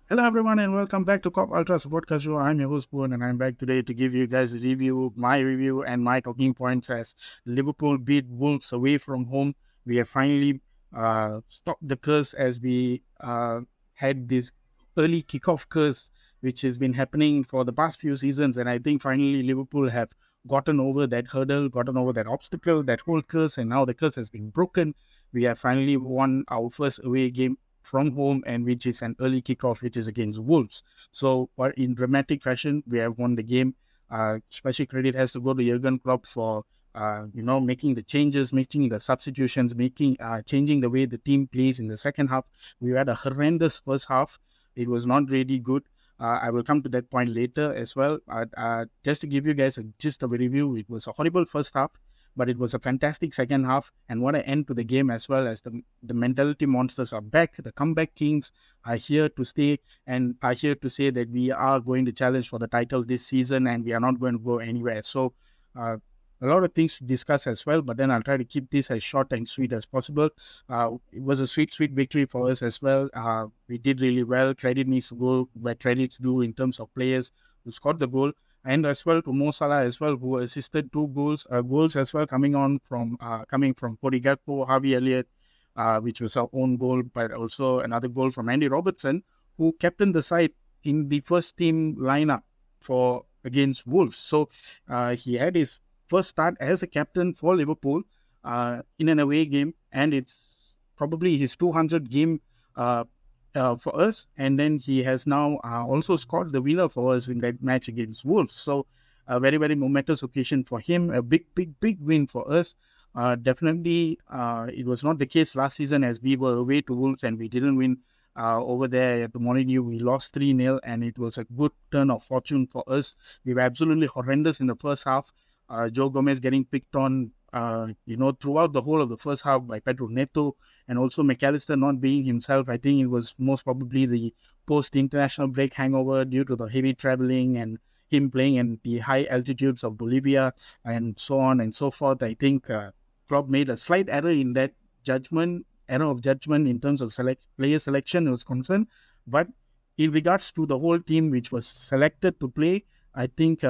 Hello, everyone, and welcome back to Cop Ultra Podcast Show. I'm your host, Poovan, and I'm back today to give you guys a review, my review, and my talking points as Liverpool beat Wolves away from home. We have finally stopped the curse as we had this early kickoff curse, which has been happening for the past few seasons. And I think finally Liverpool have gotten over that hurdle, gotten over that obstacle, that whole curse, and now the curse has been broken. We have finally won our first away game from home, and which is an early kickoff, which is against Wolves. So, but in dramatic fashion, we have won the game. Special credit has to go to Jurgen Klopp for making the changes, making the substitutions, making changing the way the team plays in the second half. We had a horrendous first half. It was not really good. I will come to that point later as well. Just to give you guys a gist of a review, it was a horrible first half, but it was a fantastic second half. And what an end to the game, as well as the mentality monsters are back. The comeback kings are here to stay and are here to say that we are going to challenge for the title this season and we are not going to go anywhere. So, a lot of things to discuss as well, but then I'll try to keep this as short and sweet as possible. It was a sweet, sweet victory for us as well. We did really well. Credit needs to go where credit's due in terms of players who scored the goal, and as well to Mo Salah as well, who assisted two goals as well, coming from Cody Gakpo, Harvey Elliott, which was our own goal, but also another goal from Andy Robertson, who captained the side in the first team lineup for against Wolves. So he had his first start as a captain for Liverpool in an away game, and it's probably his 200th game for us. And then he has now also scored the winner for us in that match against Wolves. So a very, very momentous occasion for him. A big, big, big win for us. Definitely, it was not the case last season as we were away to Wolves and we didn't win over there at the Molineaux. We lost 3-0, and it was a good turn of fortune for us. We were absolutely horrendous in the first half. Joe Gomez getting picked on, throughout the whole of the first half by Pedro Neto, and also McAllister not being himself. I think it was most probably the post-international break hangover due to the heavy traveling and him playing in the high altitudes of Bolivia and so on and so forth. I think Klopp made a slight error in that error of judgment in terms of player selection was concerned. But in regards to the whole team which was selected to play, I think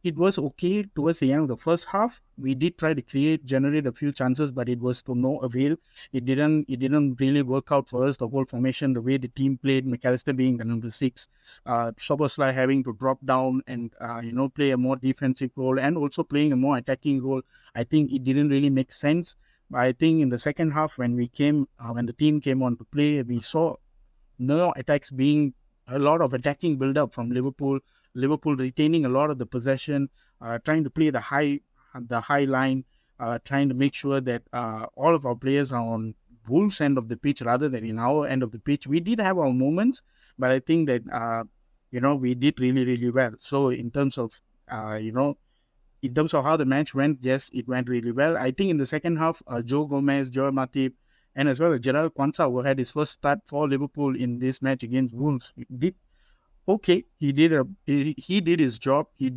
it was okay towards the end of the first half. We did try to generate a few chances, but it was to no avail. It didn't really work out for us, the whole formation, the way the team played, McAllister being the number 6, Szoboszlai having to drop down and, play a more defensive role and also playing a more attacking role. I think it didn't really make sense. But I think in the second half, when the team came on to play, we saw no attacks being a lot of attacking build-up from Liverpool. Liverpool retaining a lot of the possession, trying to play the high line, trying to make sure that all of our players are on Wolves' end of the pitch rather than in our end of the pitch. We did have our moments, but I think that we did really, really well. So in terms of how the match went, yes, it went really well. I think in the second half, Joe Gomez, Joel Matip, and as well as Gerald Kwanzaa, who had his first start for Liverpool in this match against Wolves, did okay. He did his job. He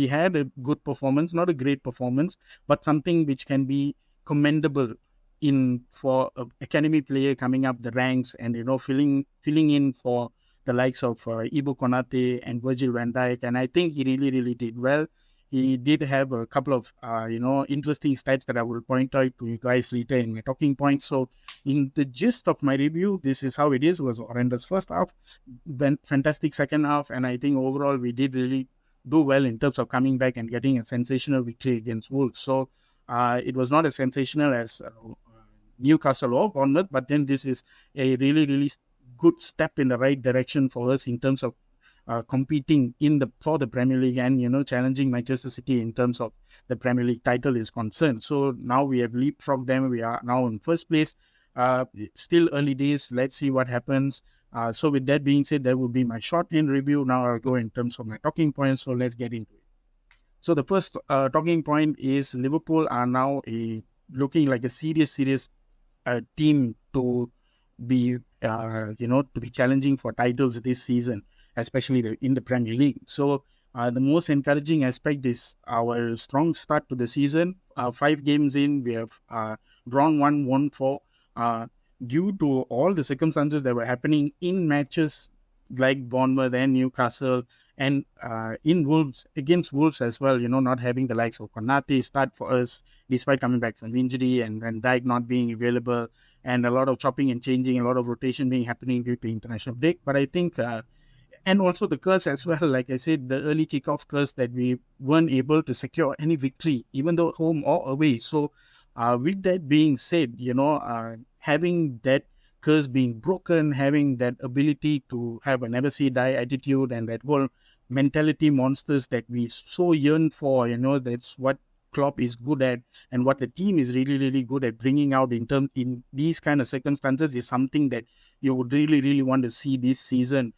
had a good performance, not a great performance, but something which can be commendable in for an academy player coming up the ranks and filling in for the likes of Ibu Konate and Virgil van Dijk. And I think he really, really did well. He did have a couple of interesting stats that I will point out to you guys later in my talking points. So in the gist of my review, this is how it is. It was horrendous first half, fantastic second half, and I think overall we did really do well in terms of coming back and getting a sensational victory against Wolves. So it was not as sensational as Newcastle or Bournemouth, but then this is a really, really good step in the right direction for us in terms of competing for the Premier League and challenging Manchester City in terms of the Premier League title is concerned. So now we have leapfrogged them. We are now in first place. Still early days. Let's see what happens. So with that being said, that will be my short-hand review. Now I'll go in terms of my talking points. So let's get into it. So the first talking point is Liverpool are now looking like a serious team to be challenging for titles this season, especially in the Premier League. So the most encouraging aspect is our strong start to the season. 5 games in, we have drawn 1, won 4. due to all the circumstances that were happening in matches like Bournemouth and Newcastle, and in Wolves, against Wolves as well, not having the likes of Konate start for us despite coming back from injury, and Dyke not being available, and a lot of chopping and changing, a lot of rotation being happening due to international break. But I think and also the curse as well, like I said, the early kickoff curse that we weren't able to secure any victory, even though home or away. So, with that being said, having that curse being broken, having that ability to have a never see die attitude and that whole mentality monsters that we so yearn for, that's what Klopp is good at, and what the team is really, really good at bringing out in these kind of circumstances is something that you would really, really want to see this season,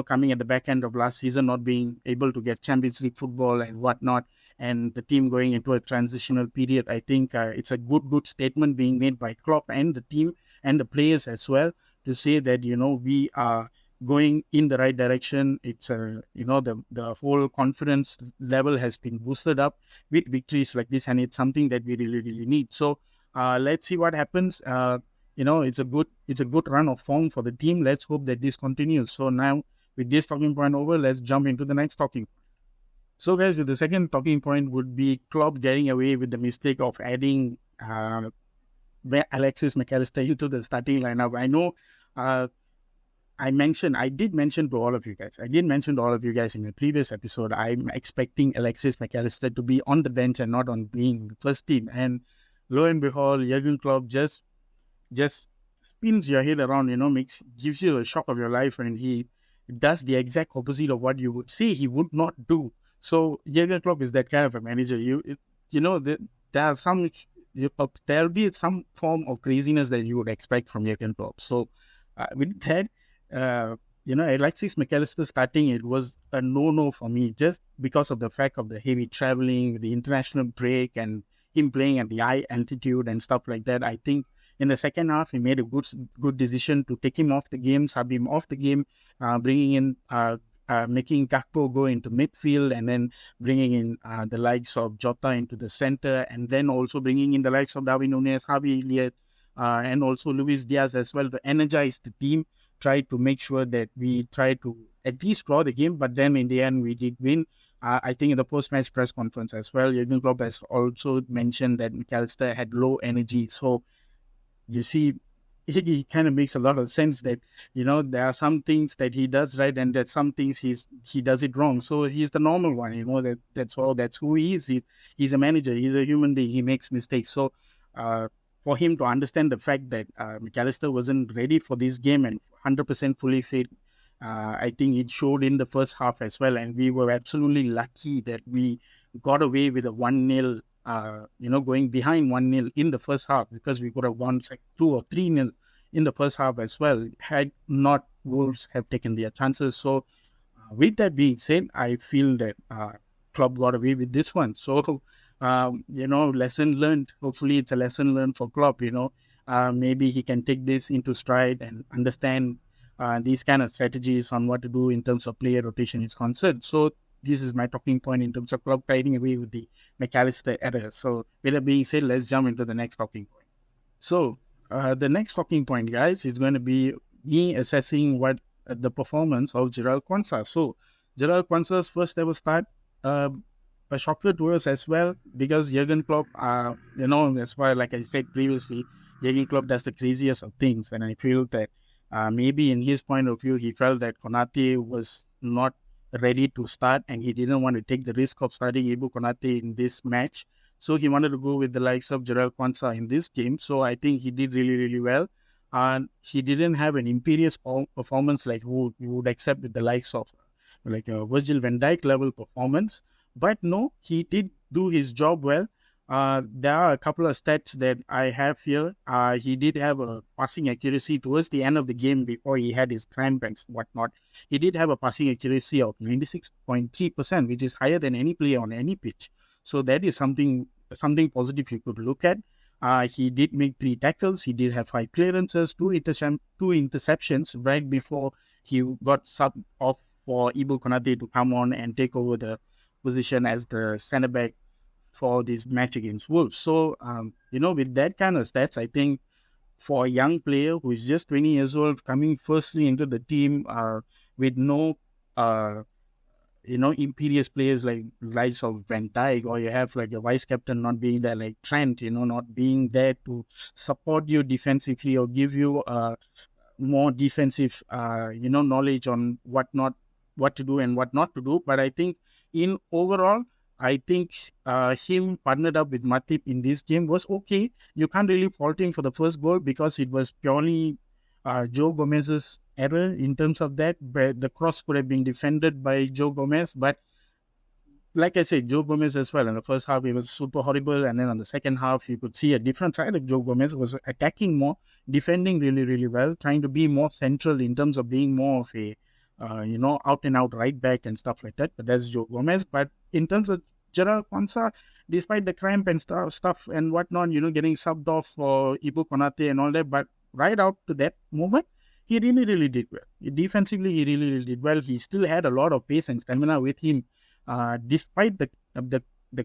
coming at the back end of last season, not being able to get Champions League football and whatnot, and the team going into a transitional period. I think it's a good statement being made by Klopp and the team and the players as well, to say that, we are going in the right direction. It's the whole confidence level has been boosted up with victories like this, and it's something that we really, really need. So let's see what happens. It's a good run of form for the team. Let's hope that this continues. So now, with this talking point over, let's jump into the next talking. So, guys, with the second talking point would be Klopp getting away with the mistake of adding Alexis McAllister into the starting lineup. I know I did mention to all of you guys. I did mention to all of you guys in the previous episode, I'm expecting Alexis McAllister to be on the bench and not on being the first team. And lo and behold, Jurgen Klopp just spins your head around, gives you a shock of your life, and he does the exact opposite of what you would say he would not do. So Jurgen Klopp is that kind of a manager. There'll be some form of craziness that you would expect from Jurgen Klopp. So with that, Alexis McAllister starting, it was a no for me, just because of the fact of the heavy traveling, the international break, and him playing at the high altitude and stuff like that. I think in the second half, he made a good decision to take him off the game, sub him off the game, bringing in, making Gakpo go into midfield, and then bringing in the likes of Jota into the center, and then also bringing in the likes of Darwin Núñez, Javi Elliott, and also Luis Diaz as well, to energize the team, try to make sure that we try to at least draw the game. But then in the end, we did win. I think in the post-match press conference as well, Jurgen Klopp has also mentioned that McAllister had low energy. So you see, it kind of makes a lot of sense that, there are some things that he does right, and that some things he does it wrong. So he's the normal one, that's all. That's who he is. He's a manager. He's a human being. He makes mistakes. So for him to understand the fact that McAllister wasn't ready for this game and 100% fully fit, I think it showed in the first half as well. And we were absolutely lucky that we got away with a 1-0, going behind 1-0 in the first half, because we could have won 2 or 3-0 in the first half as well, had not Wolves have taken their chances. So with that being said, I feel that Klopp got away with this one. So, lesson learned. Hopefully it's a lesson learned for Klopp, maybe he can take this into stride and understand these kind of strategies on what to do in terms of player rotation is concerned. So this is my talking point in terms of Klopp guiding away with the McAllister error. So with that being said, let's jump into the next talking point. So the next talking point, guys, is going to be me assessing what the performance of Jarell Quansah. So Jarell Quansah's first ever start, a shocker to us as well, because Jurgen Klopp, that's why, like I said previously, Jurgen Klopp does the craziest of things. And I feel that maybe in his point of view, he felt that Konate was not ready to start, and he didn't want to take the risk of starting Ibu Konate in this match. So he wanted to go with the likes of Jarell Quansah in this game. So I think he did really, really well. And he didn't have an imperious performance like who you would accept with the likes of like a Virgil van Dijk level performance. But no, he did do his job well. There are a couple of stats that I have here. He did have a passing accuracy towards the end of the game before he had his cramp and whatnot. He did have a passing accuracy of 96.3%, which is higher than any player on any pitch. So that is something positive you could look at. He did make 3 tackles. He did have 5 clearances, 2 interceptions right before he got subbed off for Ibu Konate to come on and take over the position as the centre back for this match against Wolves. So, with that kind of stats, I think for a young player who is just 20 years old, coming firstly into the team with no imperious players like likes of Van Dijk, or you have like a vice captain not being there, like Trent, not being there to support you defensively or give you more defensive, knowledge on what to do and what not to do. But I think in overall, I think him partnered up with Matip in this game was okay. You can't really fault him for the first goal because it was purely Joe Gomez's error in terms of that. But the cross could have been defended by Joe Gomez, but like I said, Joe Gomez as well. In the first half, he was super horrible. And then on the second half, you could see a different side of Joe Gomez. Was attacking more, defending really, really well, trying to be more central in terms of being more of a, out and out right back and stuff like that. But that's Joe Gomez. But in terms of Gerard Konsa, despite the cramp and stuff and whatnot, getting subbed off for Ibu Konate and all that. But right out to that moment, he really, really did well. Defensively, he really, really did well. He still had a lot of pace and stamina with him, despite the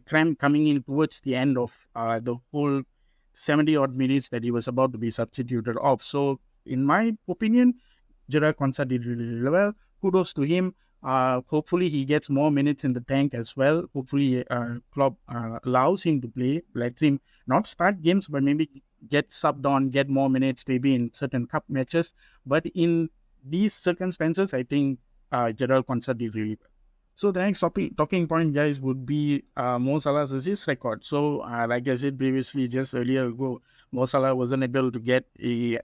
cramp coming in towards the end of the whole 70 odd minutes that he was about to be substituted off. So, in my opinion, Gerard Konsa did really, really well. Kudos to him. Hopefully, he gets more minutes in the tank as well. Hopefully, Klopp allows him to play, lets him not start games, but maybe get subbed on, get more minutes, maybe in certain cup matches. But in these circumstances, I think Gerard Konsa did really well. So the next talking point, guys, would be Mo Salah's assist record. So like I said previously, just earlier ago, Mo Salah wasn't able to get the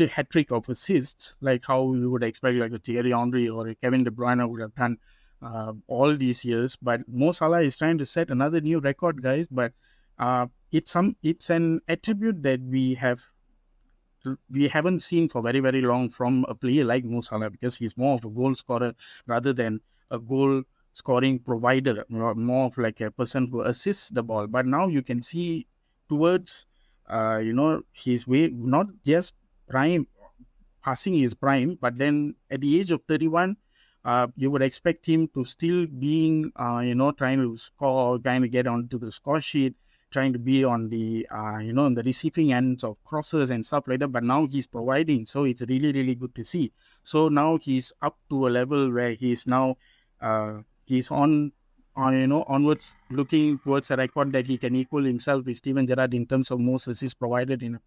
hat trick of assists like how we would expect, like a Thierry Henry or a Kevin De Bruyne would have done all these years. But Mo Salah is trying to set another new record, guys. But it's an attribute that we haven't seen for very, very long from a player like Mo Salah, because he's more of a goal scorer rather than a goal scoring provider, more of like a person who assists the ball. But now you can see towards his way, not just prime, passing his prime, but then at the age of 31, you would expect him to still being trying to score, trying to get onto the score sheet, trying to be on the on the receiving ends of crosses and stuff like that. But now he's providing, so it's really, really good to see. So now he's up to a level where he's now he's onwards, looking towards a record that he can equal himself with Steven Gerrard in terms of most assists provided in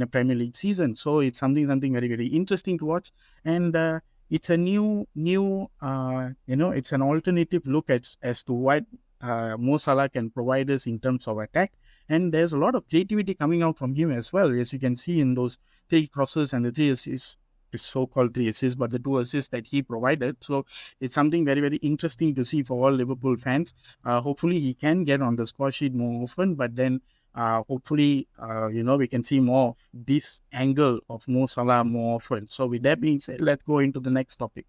a Premier League season. So it's something very, very interesting to watch. And it's a new it's an alternative look as to what Mo Salah can provide us in terms of attack. And there's a lot of creativity coming out from him as well, as you can see in those 3 crosses and the 3 assists, so-called 3 assists, but the 2 assists that he provided. So it's something very, very interesting to see for all Liverpool fans. Hopefully he can get on the score sheet more often, but then hopefully we can see more this angle of Mo Salah more often. So with that being said, let's go into the next topic.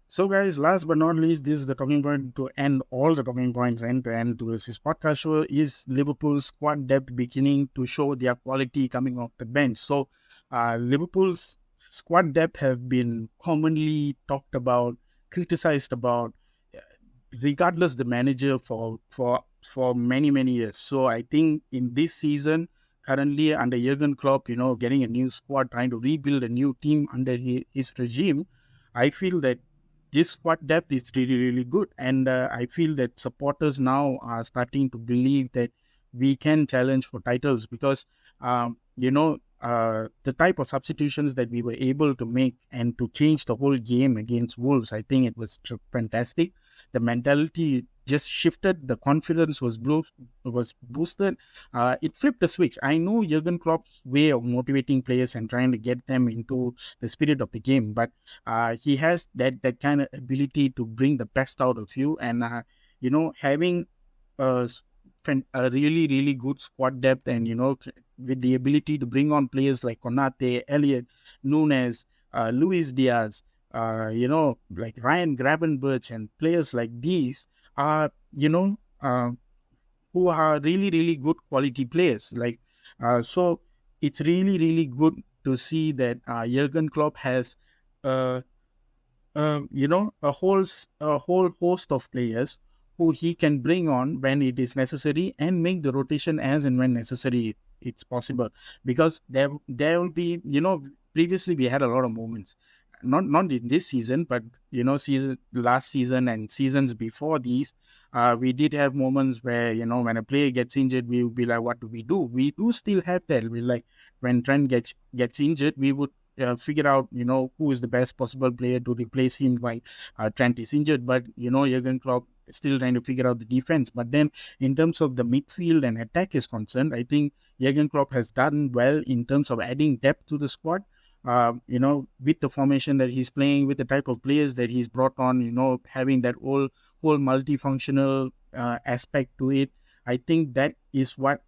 So guys, last but not least, this is the talking point to end all the talking points end to end to this podcast show, is Liverpool's squad depth beginning to show their quality coming off the bench. So Liverpool's squad depth have been commonly talked about, criticized about, regardless the manager for many, many years. So I think in this season, currently under Jurgen Klopp, getting a new squad, trying to rebuild a new team under his regime, I feel that this squad depth is really, really good. And I feel that supporters now are starting to believe that we can challenge for titles, because, the type of substitutions that we were able to make and to change the whole game against Wolves, I think it was fantastic. The mentality just shifted. The confidence was boosted. It flipped the switch. I know Jurgen Klopp's way of motivating players and trying to get them into the spirit of the game, but he has that kind of ability to bring the best out of you. And having a really, really good squad depth, and with the ability to bring on players like Konate, Elliott, Nunes, Luis Diaz, like Ryan Gravenberch, and players like these are, who are really, really good quality players. So it's really, really good to see that Jurgen Klopp has, a whole host of players who he can bring on when it is necessary and make the rotation as and when necessary it's possible, because there will be, previously we had a lot of moments, not in this season, but last season and seasons before these, we did have moments where, when a player gets injured, we would be like, what do we do? We do still have that. We like, when Trent gets injured, we would figure out, who is the best possible player to replace him while Trent is injured. But, Jurgen Klopp is still trying to figure out the defense. But then in terms of the midfield and attack is concerned, I think Jurgen Klopp has done well in terms of adding depth to the squad. With the formation that he's playing, with the type of players that he's brought on, having that whole multifunctional aspect to it. I think that is what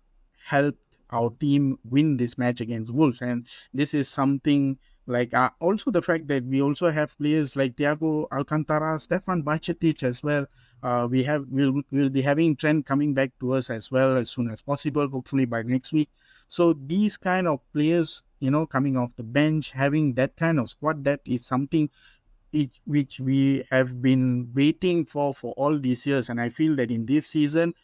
helped our team win this match against Wolves. And this is something like also the fact that we also have players like Thiago Alcantara, Stefan Bajcetic as well. We'll be having Trent coming back to us as well as soon as possible, hopefully by next week. So these kind of players, coming off the bench, having that kind of squad, that is something which we have been waiting for all these years. And I feel that in this season,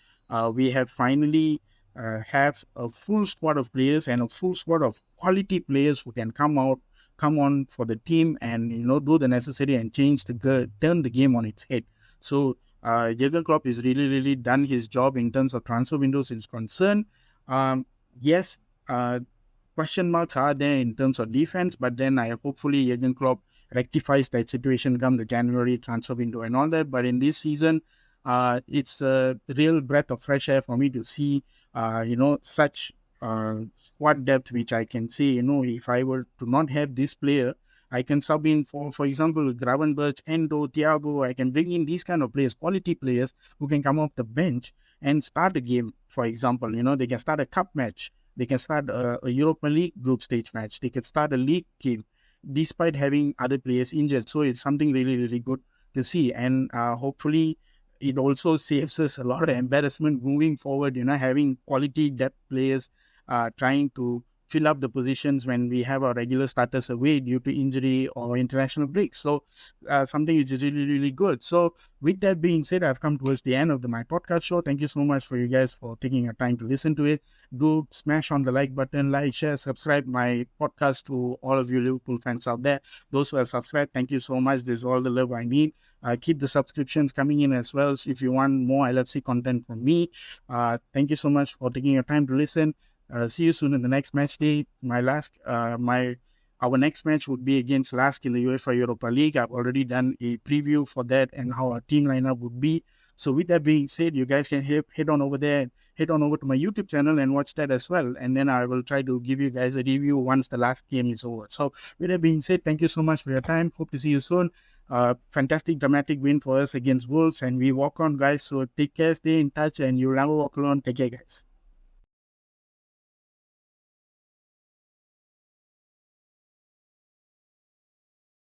we have finally have a full squad of players and a full squad of quality players who can come on for the team and, do the necessary and turn the game on its head. So Jurgen Klopp is really done his job in terms of transfer windows is concerned. Yes, question marks are there in terms of defense, but then hopefully Jurgen Klopp rectifies that situation come the January transfer window and all that. But in this season, it's a real breath of fresh air for me to see, such squad depth, which I can say, if I were to not have this player, I can sub in for example, Gravenberch, Endo, Thiago. I can bring in these kind of players, quality players who can come off the bench and start a game. For example, they can start a cup match. They can start a Europa League group stage match. They can start a league game despite having other players injured. So it's something really good to see. And hopefully it also saves us a lot of embarrassment moving forward, having quality depth players trying to fill up the positions when we have our regular starters away due to injury or international breaks. So something which is really good. So with that being said, I've come towards the end of my podcast show. Thank you so much for you guys for taking your time to listen to it. Do smash on the like button, like, share, subscribe my podcast to all of you Liverpool fans out there. Those who have subscribed, thank you so much. This is all the love I need. Keep the subscriptions coming in as well. So if you want more LFC content from me, thank you so much for taking your time to listen. See you soon in the next match day. Our next match would be against Lask in the UEFA Europa League. I've already done a preview for that and how our team lineup would be. So with that being said, you guys can head on over there, head on over to my YouTube channel and watch that as well. And then I will try to give you guys a review once the last game is over. So with that being said, thank you so much for your time. Hope to see you soon. Fantastic dramatic win for us against Wolves, and we walk on, guys. So take care, stay in touch, and you'll never walk alone. Take care, guys.